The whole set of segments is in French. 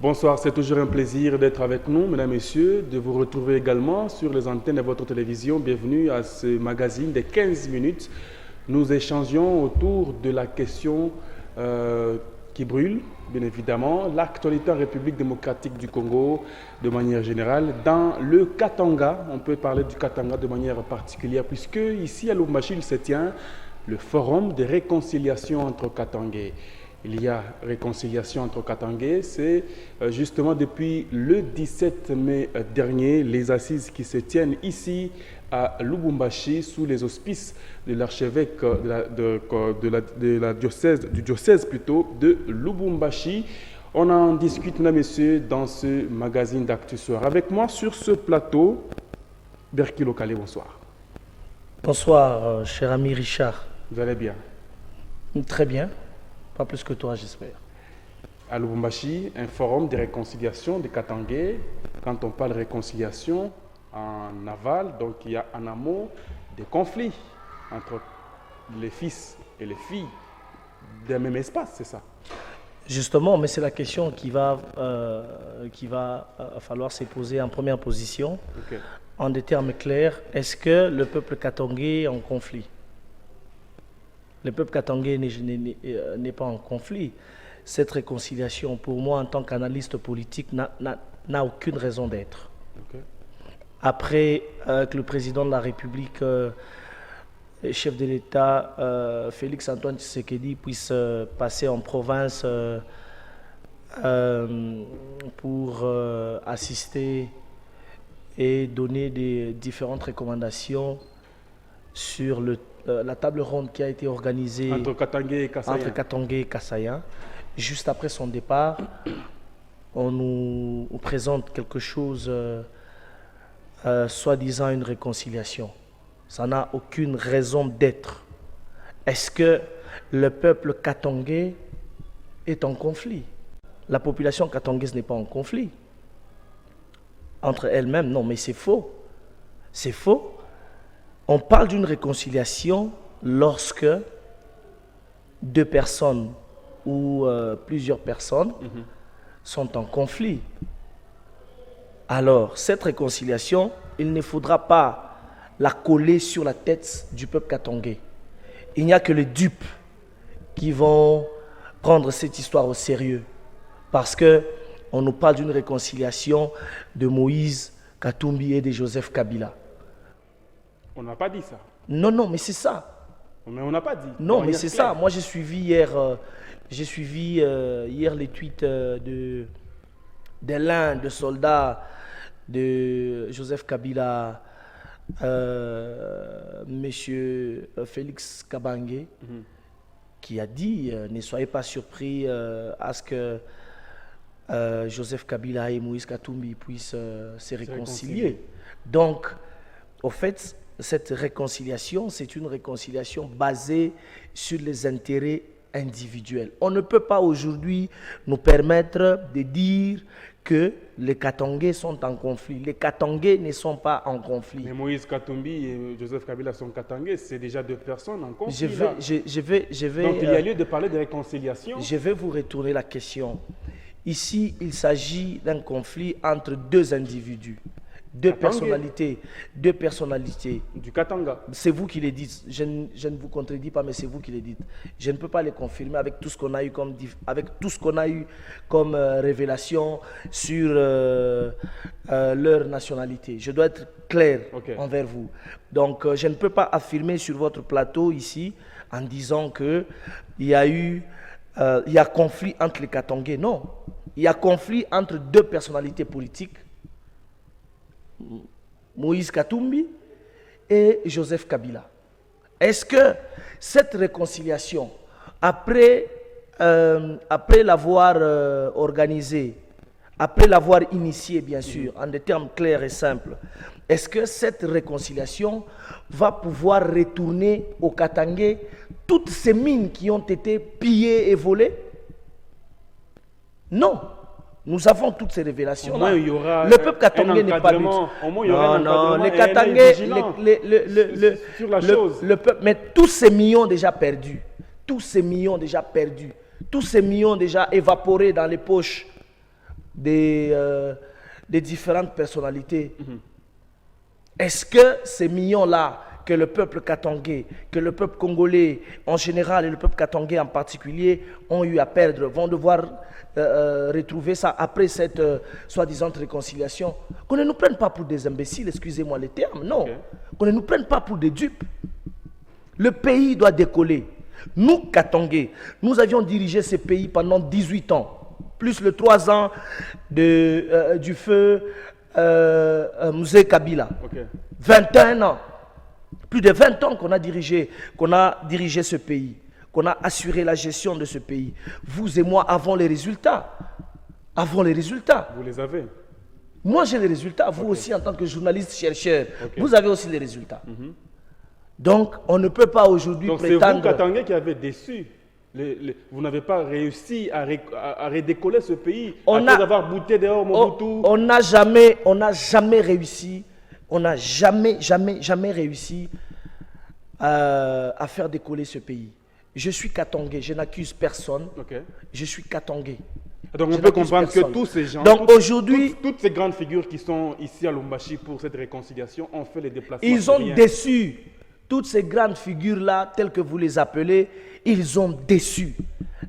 Bonsoir, c'est toujours un plaisir d'être avec nous, mesdames et messieurs, de vous retrouver également sur les antennes de votre télévision. Bienvenue à ce magazine des 15 minutes. Nous échangeons autour de la question qui brûle, bien évidemment, l'actualité en République démocratique du Congo de manière générale. Dans le Katanga, on peut parler du Katanga de manière particulière, puisque ici à Lubumbashi, il se tient le forum de réconciliation entre Katangais. Il y a réconciliation entre Katangais, c'est justement depuis le 17 mai dernier, les assises qui se tiennent ici à Lubumbashi sous les auspices de l'archevêque du diocèse plutôt de Lubumbashi. On en discute, mesdames et messieurs, dans ce magazine d'Actu Soir. Avec moi sur ce plateau, Berki Lokale, bonsoir. Bonsoir, cher ami Richard. Vous allez bien? Très bien. Pas plus que toi, j'espère. À Lubumbashi, un forum de réconciliation des Katangais. Quand on parle de réconciliation en aval, donc il y a en amont des conflits entre les fils et les filles d'un même espace, c'est ça? Justement, mais c'est la question qui va falloir se poser en première position. Okay. En des termes clairs, est-ce que le peuple katangais est en conflit? Le peuple katangais n'est pas en conflit. Cette réconciliation, pour moi, en tant qu'analyste politique, n'a aucune raison d'être. Okay. Après que le président de la République, chef de l'État, Félix-Antoine Tshisekedi, puisse passer en province pour assister et donner des différentes recommandations sur la table ronde qui a été organisée entre Katangais et Kassaïen. Juste après son départ, on nous présente quelque chose, soi-disant une réconciliation. Ça n'a aucune raison d'être. Est-ce que le peuple katangais est en conflit? La population katangaise n'est pas en conflit entre elles-mêmes. Non, mais c'est faux. C'est faux. On parle d'une réconciliation lorsque deux personnes ou plusieurs personnes sont en conflit. Alors, cette réconciliation, il ne faudra pas la coller sur la tête du peuple katangais. Il n'y a que les dupes qui vont prendre cette histoire au sérieux. Parce qu'on nous parle d'une réconciliation de Moïse Katumbi et de Joseph Kabila. On n'a pas dit ça. Non, mais c'est ça. Mais on n'a pas dit. Non, mais c'est ça. Moi, j'ai suivi hier les tweets de l'un des soldats de Joseph Kabila, monsieur Félix Kabange, qui a dit ne soyez pas surpris à ce que Joseph Kabila et Moïse Katumbi puissent se réconcilier. Donc, au fait, cette réconciliation, c'est une réconciliation basée sur les intérêts individuels. On ne peut pas aujourd'hui nous permettre de dire que les Katangais sont en conflit. Les Katangais ne sont pas en conflit. Mais Moïse Katumbi et Joseph Kabila sont Katangais, c'est déjà deux personnes en conflit. Donc il y a lieu de parler de réconciliation. Je vais vous retourner la question. Ici, il s'agit d'un conflit entre deux individus. Deux personnalités du Katanga. C'est vous qui les dites. Je ne vous contredis pas, mais c'est vous qui les dites. Je ne peux pas les confirmer avec tout ce qu'on a eu comme révélation sur leur nationalité. Je dois être clair envers vous. Donc, je ne peux pas affirmer sur votre plateau ici en disant que il y a conflit entre les Katangais. Non, il y a conflit entre deux personnalités politiques. Moïse Katumbi et Joseph Kabila. Est-ce que cette réconciliation, après l'avoir organisée, après l'avoir initiée bien sûr, en des termes clairs et simples, est-ce que cette réconciliation va pouvoir retourner au Katangais toutes ces mines qui ont été pillées et volées? Non. Nous avons toutes ces révélations. Le peuple katangais n'est pas non, les Katangais, le peuple, mais tous ces millions déjà perdus, tous ces millions déjà évaporés dans les poches des différentes personnalités. Est-ce que ces millions-là que le peuple katangais, que le peuple congolais en général et le peuple katangais en particulier ont eu à perdre, vont devoir retrouver ça après cette soi-disant réconciliation? Qu'on ne nous prenne pas pour des imbéciles, excusez-moi les termes, non. Okay. Qu'on ne nous prenne pas pour des dupes. Le pays doit décoller. Nous, Katangais, nous avions dirigé ce pays pendant 18 ans, plus les 3 ans du feu Mzee Kabila. Okay. 21 ans. Plus de 20 ans qu'on a dirigé ce pays, qu'on a assuré la gestion de ce pays. Vous et moi avons les résultats. Avons les résultats. Vous les avez? Moi, j'ai les résultats. Vous aussi, en tant que journaliste, chercheur, vous avez aussi les résultats. Donc, on ne peut pas aujourd'hui prétendre... Donc, c'est vous, Katangais, qui avez déçu. Vous n'avez pas réussi à redécoller ce pays après avoir bouté dehors Mobutu. On n'a jamais réussi. On n'a jamais réussi à faire décoller ce pays. Je suis Katangais, je n'accuse personne. Okay. Je suis Katangais. Donc on peut comprendre que tous ces gens, toutes ces grandes figures qui sont ici à Lubumbashi pour cette réconciliation ont fait les déplacements. Ils ont déçu. Toutes ces grandes figures-là, telles que vous les appelez, ils ont déçu.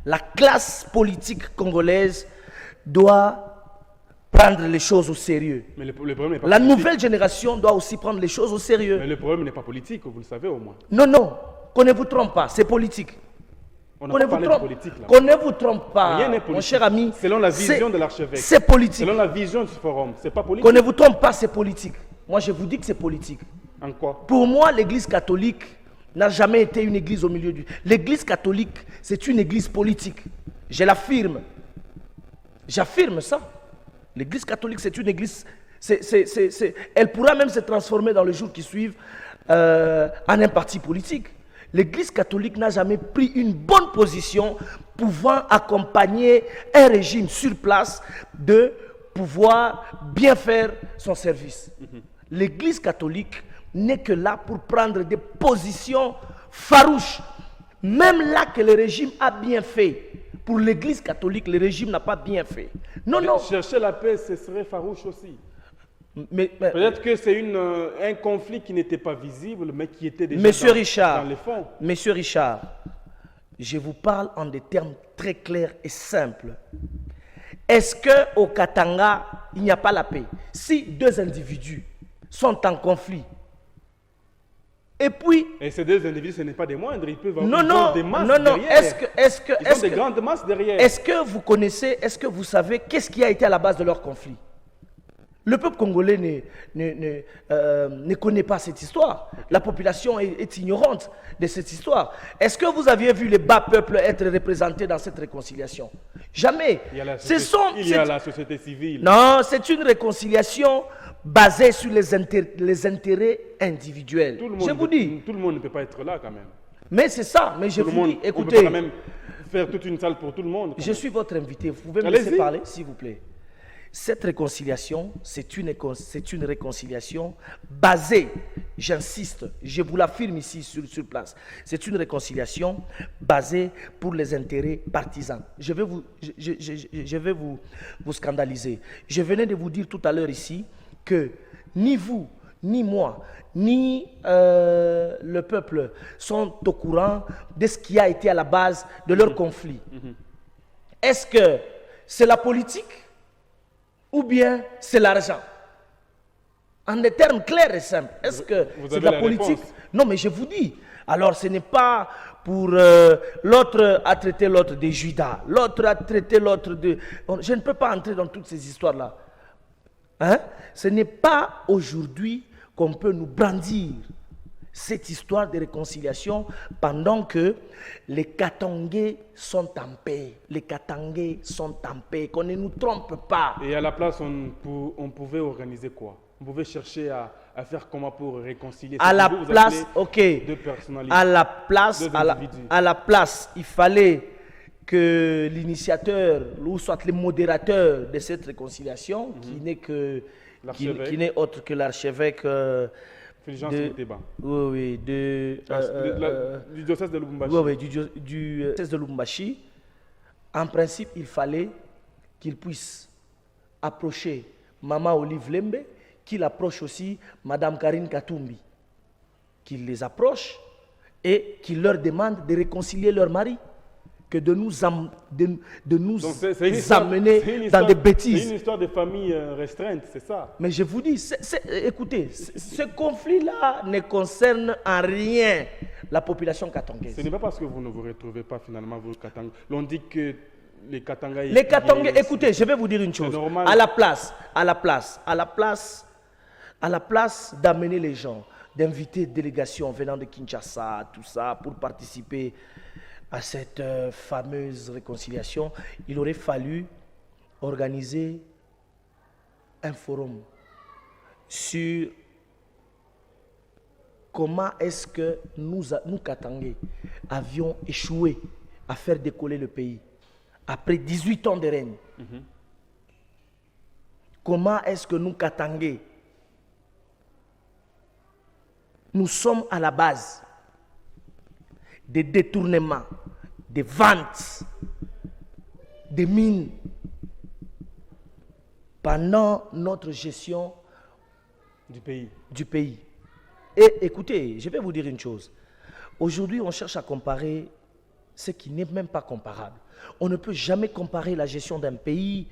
La classe politique congolaise doit prendre les choses au sérieux. Mais le problème n'est pas la politique. Nouvelle génération doit aussi prendre les choses au sérieux. Mais le problème n'est pas politique, vous le savez au moins. Non, qu'on ne vous trompe pas, c'est politique. On n'a pas parlé de politique là. Qu'on ne vous trompe pas, rien n'est politique. Mon cher ami. Selon la vision de l'archevêque. C'est politique. Selon la vision du forum, c'est pas politique. Qu'on ne vous trompe pas, c'est politique. Moi, je vous dis que c'est politique. En quoi? Pour moi, l'église catholique n'a jamais été une église au milieu du... L'église catholique, c'est une église politique. Je l'affirme. J'affirme ça. L'église catholique, c'est une église... Elle pourra même se transformer dans les jours qui suivent en un parti politique. L'église catholique n'a jamais pris une bonne position pouvant accompagner un régime sur place de pouvoir bien faire son service. L'église catholique n'est que là pour prendre des positions farouches. Même là que le régime a bien fait. Pour l'église catholique, le régime n'a pas bien fait. Non. Chercher la paix, ce serait farouche aussi. Mais peut-être que c'est un conflit qui n'était pas visible, mais qui était déjà dans les fonds. Monsieur Richard, je vous parle en des termes très clairs et simples. Est-ce qu'au Katanga, il n'y a pas la paix? Si 2 individus sont en conflit, et ces 2 individus, ce n'est pas des moindres, ils peuvent avoir des masses derrière. Ils ont des grandes masses derrière. Est-ce que vous connaissez, est-ce que vous savez qu'est-ce qui a été à la base de leur conflit? Le peuple congolais ne connaît pas cette histoire. La population est ignorante de cette histoire. Est-ce que vous aviez vu les bas peuples être représentés dans cette réconciliation? Jamais. Il y a la société civile. Non, c'est une réconciliation basée sur les intérêts individuels. Je vous dis. Tout le monde ne peut pas être là quand même. Mais c'est ça. Mais je vous dis, écoutez. On ne peut pas quand même faire toute une salle pour tout le monde. Je suis votre invité. Vous pouvez me laisser parler, s'il vous plaît. Cette réconciliation, c'est une réconciliation basée, j'insiste, je vous l'affirme ici sur place, c'est une réconciliation basée pour les intérêts partisans. Je vais vous scandaliser. Je venais de vous dire tout à l'heure ici que ni vous, ni moi, ni le peuple sont au courant de ce qui a été à la base de leur conflit. Est-ce que c'est la politique? Ou bien c'est l'argent? En des termes clairs et simples, est-ce que c'est de la politique? Non, mais je vous dis, alors ce n'est pas pour l'autre a traité l'autre de Judas, l'autre a traité l'autre de... Je ne peux pas entrer dans toutes ces histoires-là. Hein? Ce n'est pas aujourd'hui qu'on peut nous brandir cette histoire de réconciliation pendant que les Katangais sont en paix. Les Katangais sont en paix, qu'on ne nous trompe pas. Et à la place, on pouvait organiser quoi? On pouvait chercher à faire comment pour réconcilier. À la place, ok. Deux personnalités. À la place, il fallait que l'initiateur, ou soit le modérateur de cette réconciliation, qui n'est autre que l'archevêque... Oui, du diocèse de Lubumbashi. Oui, du diocèse de Lubumbashi. En principe, il fallait qu'il puisse approcher Maman Olive Lembe, qu'il approche aussi Madame Karine Katumbi, qu'il les approche et qu'il leur demande de réconcilier leur mari, que de nous, amener dans des bêtises. C'est une histoire de famille restreinte, c'est ça. Mais je vous dis, écoutez, ce conflit-là ne concerne en rien la population katangaise. Ce n'est pas parce que vous ne vous retrouvez pas finalement, vous, Katanga. L'on dit que les Katanga... Les Katangais, écoutez, je vais vous dire une chose. À la place d'amener les gens, d'inviter des délégations venant de Kinshasa, tout ça, pour participer à cette fameuse réconciliation, il aurait fallu organiser un forum sur comment est-ce que nous Katangais, avions échoué à faire décoller le pays après 18 ans de règne. Comment est-ce que nous, Katangais, nous sommes à la base des détournements, des ventes, des mines pendant notre gestion du pays. Et écoutez, je vais vous dire une chose. Aujourd'hui, on cherche à comparer ce qui n'est même pas comparable. On ne peut jamais comparer la gestion d'un pays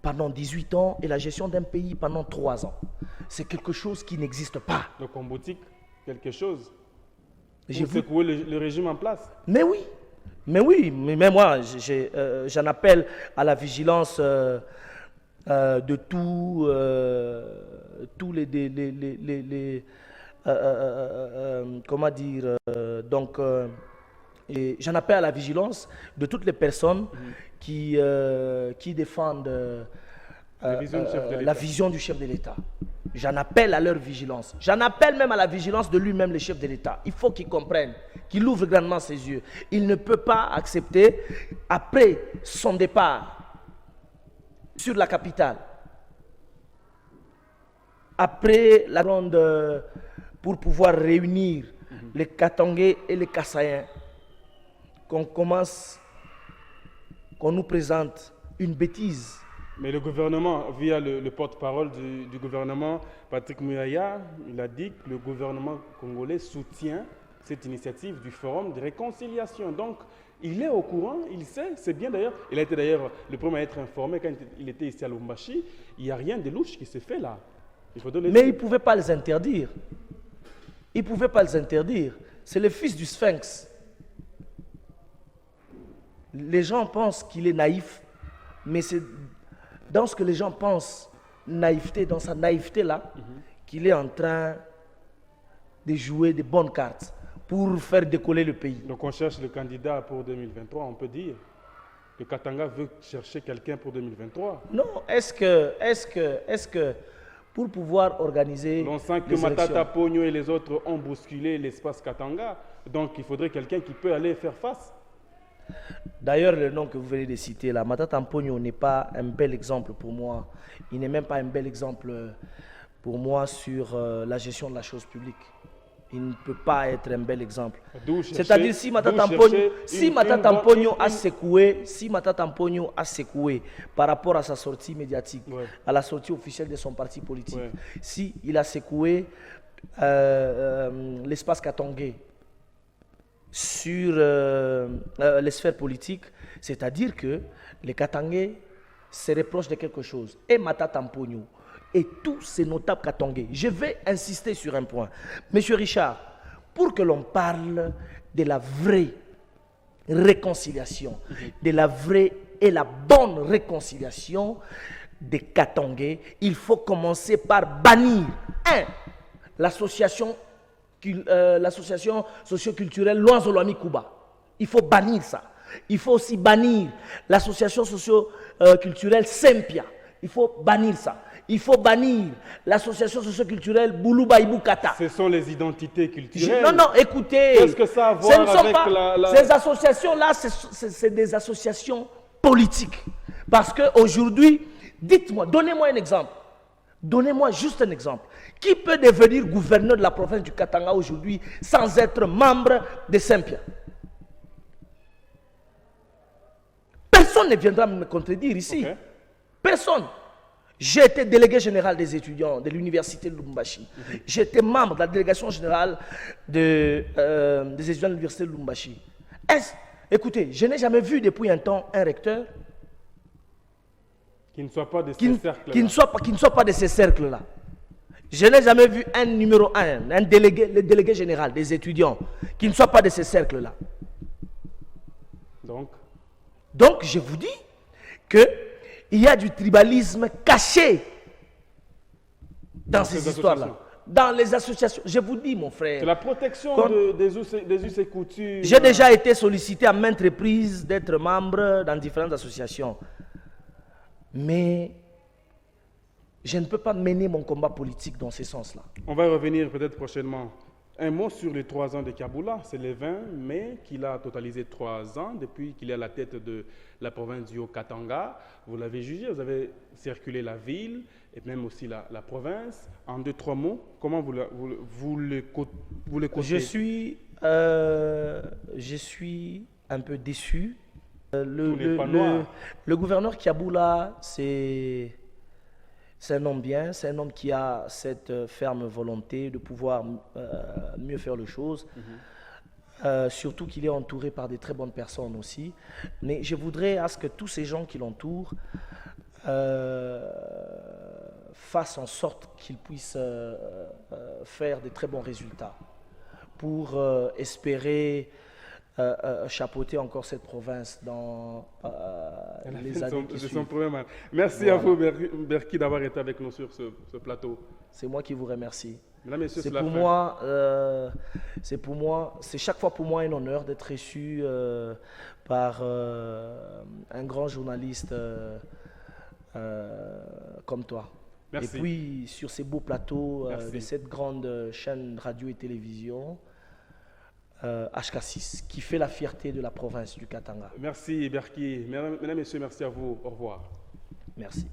pendant 18 ans et la gestion d'un pays pendant 3 ans. C'est quelque chose qui n'existe pas. Donc on boutique quelque chose. Vous secouez le régime en place. Mais oui, mais moi, j'en appelle à la vigilance de tous les comment dire, donc j'en appelle à la vigilance de toutes les personnes qui défendent la vision du chef de l'État. J'en appelle à leur vigilance. J'en appelle même à la vigilance de lui-même, le chef de l'État. Il faut qu'il comprenne, qu'il ouvre grandement ses yeux. Il ne peut pas accepter, après son départ sur la capitale, après la ronde pour pouvoir réunir les Katangais et les Kassaïens, qu'on nous présente une bêtise. Mais le gouvernement, via le porte-parole du gouvernement, Patrick Muyaya, il a dit que le gouvernement congolais soutient cette initiative du forum de réconciliation. Donc, il est au courant, il sait, c'est bien d'ailleurs. Il a été d'ailleurs le premier à être informé quand il était ici à Lubumbashi. Il n'y a rien de louche qui s'est fait là. Mais il ne pouvait pas les interdire. Il ne pouvait pas les interdire. C'est le fils du Sphinx. Les gens pensent qu'il est naïf, mais c'est dans ce que les gens pensent, naïveté, dans sa naïveté-là, qu'il est en train de jouer des bonnes cartes pour faire décoller le pays. Donc on cherche le candidat pour 2023, on peut dire. Le Katanga veut chercher quelqu'un pour 2023. Non, est-ce que pour pouvoir organiser... On sent que Matata Pogno et les autres ont bousculé l'espace Katanga, donc il faudrait quelqu'un qui peut aller faire face. D'ailleurs, le nom que vous venez de citer, là, Matata Pogno n'est pas un bel exemple pour moi. Il n'est même pas un bel exemple pour moi sur la gestion de la chose publique. Il ne peut pas être un bel exemple. C'est-à-dire si Matata Pogno a secoué par rapport à sa sortie médiatique, à la sortie officielle de son parti politique, si il a secoué l'espace katangais sur les sphères politiques, c'est-à-dire que les Katangais se reprochent de quelque chose. Et Matata Pogno et tous ces notables katangais. Je vais insister sur un point. Monsieur Richard, pour que l'on parle de la vraie réconciliation, de la vraie et la bonne réconciliation des Katangais, il faut commencer par bannir, l'association socio-culturelle Loanzolami Kuba. Il faut bannir ça. Il faut aussi bannir l'association socio-culturelle Sempia. Il faut bannir ça. Il faut bannir l'association socio-culturelle Boulouba Ibukata. Ce sont les identités culturelles. Non, écoutez. Qu'est-ce que ça a à voir avec Ces associations-là, c'est des associations politiques. Parce qu'aujourd'hui, dites-moi, donnez-moi un exemple. Donnez-moi juste un exemple. Qui peut devenir gouverneur de la province du Katanga aujourd'hui sans être membre de Sempia? Personne ne viendra me contredire ici. Okay. Personne. J'ai été délégué général des étudiants de l'université de Lubumbashi. J'étais membre de la délégation générale des étudiants de l'université de Lubumbashi. Écoutez, je n'ai jamais vu depuis un temps un recteur qui ne soit pas de ces cercles-là. Qui ne soit pas de ces cercles-là. Je n'ai jamais vu un numéro 1, le délégué général des étudiants, qui ne soit pas de ces cercles-là. Donc, je vous dis qu'il y a du tribalisme caché dans ces histoires-là. Dans les associations. Je vous dis, mon frère. C'est la protection des us et coutumes. J'ai déjà été sollicité à maintes reprises d'être membre dans différentes associations. Mais je ne peux pas mener mon combat politique dans ce sens-là. On va revenir peut-être prochainement. Un mot sur les 3 ans de Kaboula. C'est le 20 mai qu'il a totalisé 3 ans depuis qu'il est à la tête de la province du Haut-Katanga. Vous l'avez jugé, vous avez circulé la ville et même aussi la province. En 2-3 mots, comment vous le cotez? Je suis un peu déçu. Le gouverneur Kaboula, c'est un homme bien, c'est un homme qui a cette ferme volonté de pouvoir mieux faire les choses. Surtout qu'il est entouré par des très bonnes personnes aussi. Mais je voudrais à ce que tous ces gens qui l'entourent fassent en sorte qu'ils puissent faire de très bons résultats pour espérer chapeauter encore cette province dans les années qui suivent. Merci à vous, Berki, d'avoir été avec nous sur ce plateau. C'est moi qui vous remercie. Mesdames, Messieurs, c'est chaque fois pour moi un honneur d'être reçu par un grand journaliste comme toi. Merci. Et puis sur ces beaux plateaux de cette grande chaîne radio et télévision, HK6, qui fait la fierté de la province du Katanga. Merci Berki. Mesdames, Messieurs, merci à vous. Au revoir. Merci.